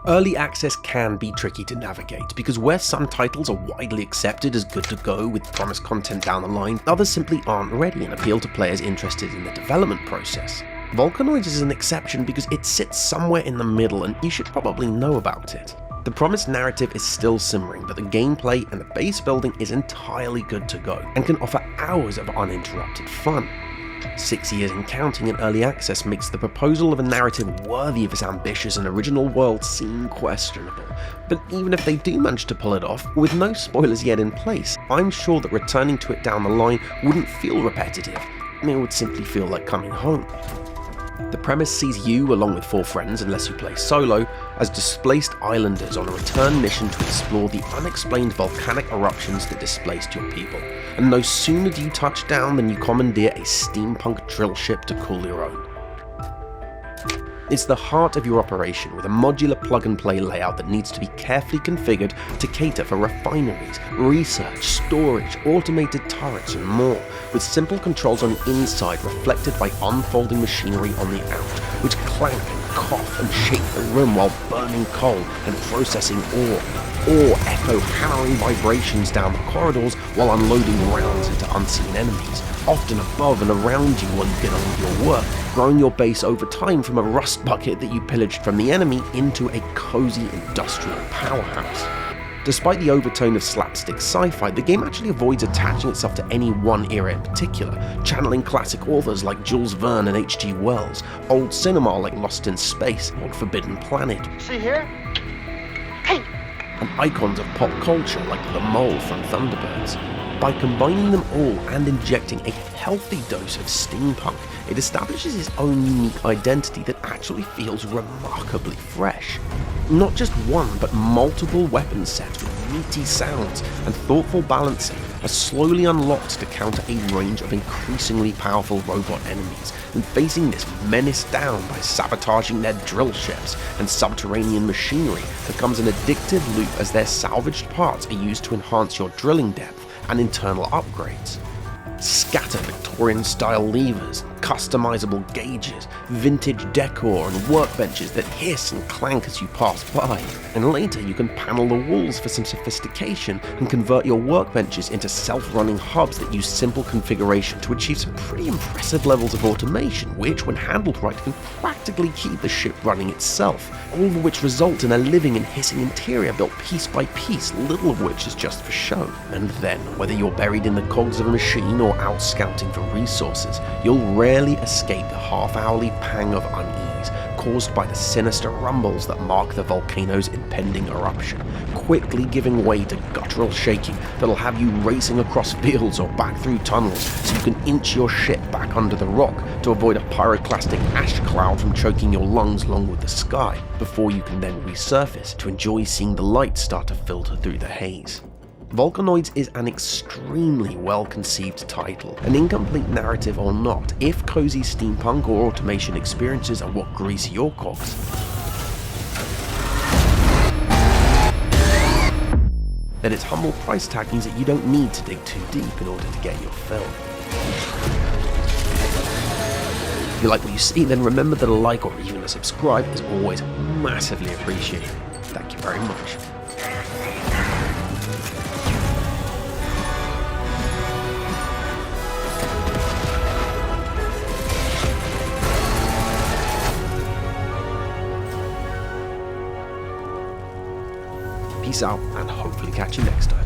Early access can be tricky to navigate, because where some titles are widely accepted as good to go with promised content down the line, others simply aren't ready and appeal to players interested in the development process. Volcanoids is an exception because it sits somewhere in the middle and you should probably know about it. The promised narrative is still simmering, but the gameplay and the base building is entirely good to go, and can offer hours of uninterrupted fun. 6 years and counting in early access makes the proposal of a narrative worthy of its ambitious and original world seem questionable, but even if they do manage to pull it off, with no spoilers yet in place, I'm sure that returning to it down the line wouldn't feel repetitive, it would simply feel like coming home. The premise sees you, along with 4 friends unless you play solo, as displaced islanders on a return mission to explore the unexplained volcanic eruptions that displaced your people, and no sooner do you touch down than you commandeer a steampunk drill ship to call your own. It's the heart of your operation, with a modular plug-and-play layout that needs to be carefully configured to cater for refineries, research, storage, automated turrets and more, with simple controls on the inside reflected by unfolding machinery on the out, which clank and cough and shake the room while burning coal and processing ore, or echo hammering vibrations down the corridors while unloading rounds into unseen enemies, often above and around you while you get on with your work, growing your base over time from a rust bucket that you pillaged from the enemy into a cozy industrial powerhouse. Despite the overtone of slapstick sci-fi, the game actually avoids attaching itself to any one era in particular, channeling classic authors like Jules Verne and H.G. Wells, old cinema like Lost in Space or Forbidden Planet, See here? Hey! and icons of pop culture like the Mole from Thunderbirds. By combining them all and injecting a healthy dose of steampunk, it establishes its own unique identity that actually feels remarkably fresh. Not just one, but multiple weapon sets with meaty sounds and thoughtful balancing are slowly unlocked to counter a range of increasingly powerful robot enemies, and facing this menace down by sabotaging their drill ships and subterranean machinery becomes an addictive loop as their salvaged parts are used to enhance your drilling depth and internal upgrades. Scatter Victorian-style levers, customizable gauges, vintage decor and workbenches that hiss and clank as you pass by. And later you can panel the walls for some sophistication and convert your workbenches into self-running hubs that use simple configuration to achieve some pretty impressive levels of automation, which, when handled right, can practically keep the ship running itself, all of which result in a living and hissing interior built piece by piece, little of which is just for show. And then, whether you're buried in the cogs of a machine or out scouting for resources, you'll rarely escape the half-hourly pang of unease caused by the sinister rumbles that mark the volcano's impending eruption, quickly giving way to guttural shaking that'll have you racing across fields or back through tunnels so you can inch your ship back under the rock to avoid a pyroclastic ash cloud from choking your lungs along with the sky, before you can then resurface to enjoy seeing the light start to filter through the haze. Volcanoids is an extremely well-conceived title, an incomplete narrative or not, if cozy steampunk or automation experiences are what grease your cogs. Then its humble price tag means that you don't need to dig too deep in order to get your fill. If you like what you see, then remember that a like or even a subscribe is always massively appreciated. Thank you very much. Peace out, and hopefully catch you next time.